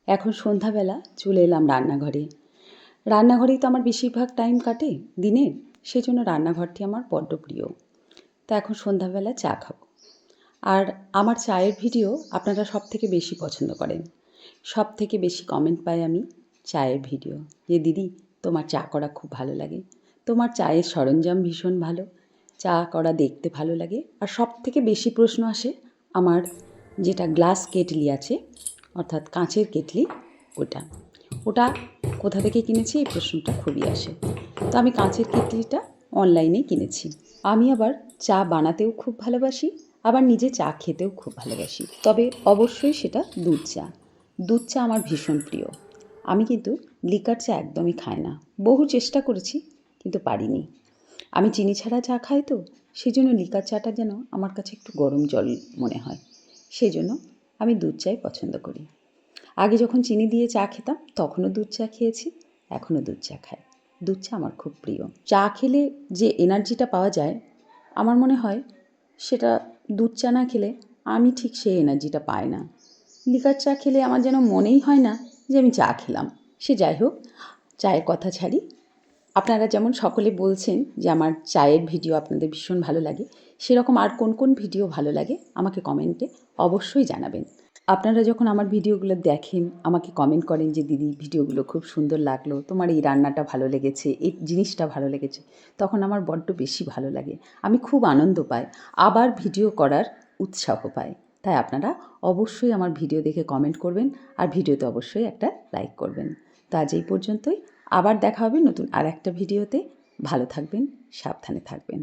এখন সন্ধ্যাবেলা চলে এলাম রান্নাঘরে। রান্নাঘরেই তো আমার বেশিরভাগ টাইম কাটে দিনের, সেই জন্য রান্নাঘরটি আমার বড্ড প্রিয়। তা এখন সন্ধ্যাবেলা চা খাবো। আর আমার চায়ের ভিডিও আপনারা সবথেকে বেশি পছন্দ করেন। সবথেকে বেশি কমেন্ট পাই আমি চায়ের ভিডিও, যে দিদি তোমার চা করা খুব ভালো লাগে, তোমার চায়ের সরঞ্জাম ভীষণ ভালো, চা করা দেখতে ভালো লাগে। আর সবথেকে বেশি প্রশ্ন আসে আমার যেটা গ্লাস কেটলি আছে, অর্থাৎ কাঁচের কেটলি, ওটা ওটা কোথা থেকে কিনেছি এই প্রশ্নটা খুবই আসে। তো আমি কাঁচের কেটলিটা অনলাইনে কিনেছি। আমি আবার চা বানাতেও খুব ভালোবাসি, আবার নিজে চা খেতেও খুব ভালোবাসি, তবে অবশ্যই সেটা দুধ চা। দুধ চা আমার ভীষণ প্রিয়। আমি কিন্তু লিকার চা একদমই খাই না, বহু চেষ্টা করেছি কিন্তু পারিনি। আমি চিনি ছাড়া চা খাই, তো সেই জন্য লিকার চাটা যেন আমার কাছে একটু গরম জল মনে হয়, সেই জন্য আমি দুধ চাই পছন্দ করি। আগে যখন চিনি দিয়ে চা খেতাম তখনও দুধ চা খেয়েছি, এখনও দুধ চা খাই। দুধ চা আমার খুব প্রিয়। চা খেলে যে এনার্জিটা পাওয়া যায়, আমার মনে হয় সেটা দুধ চা না খেলে আমি ঠিক সেই এনার্জিটা পাই না। লিকার চা খেলে আমার যেন মনেই হয় না যে আমি চা খেলাম। সে যাই হোক, চায়ের কথা ছাড়ি। আপনারা যেমন সকলে বলছেন যে আমার চায়ের ভিডিও আপনাদের ভীষণ ভালো লাগে, সেরকম আর কোন কোন ভিডিও ভালো লাগে আমাকে কমেন্টে অবশ্যই জানাবেন। আপনারা যখন আমার ভিডিওগুলো দেখেন, আমাকে কমেন্ট করেন যে দিদি ভিডিওগুলো খুব সুন্দর লাগলো, তোমার এই রান্নাটা ভালো লেগেছে, এই জিনিসটা ভালো লেগেছে, তখন আমার বড্ড বেশি ভালো লাগে। আমি খুব আনন্দ পাই, আবার ভিডিও করার উৎসাহ পাই। তাই আপনারা অবশ্যই আমার ভিডিও দেখে কমেন্ট করবেন, আর ভিডিওতে অবশ্যই একটা লাইক করবেন। তো আজ এই পর্যন্তই, আবার দেখা হবে নতুন আর একটা ভিডিওতে। ভালো থাকবেন, সাবধানে থাকবেন।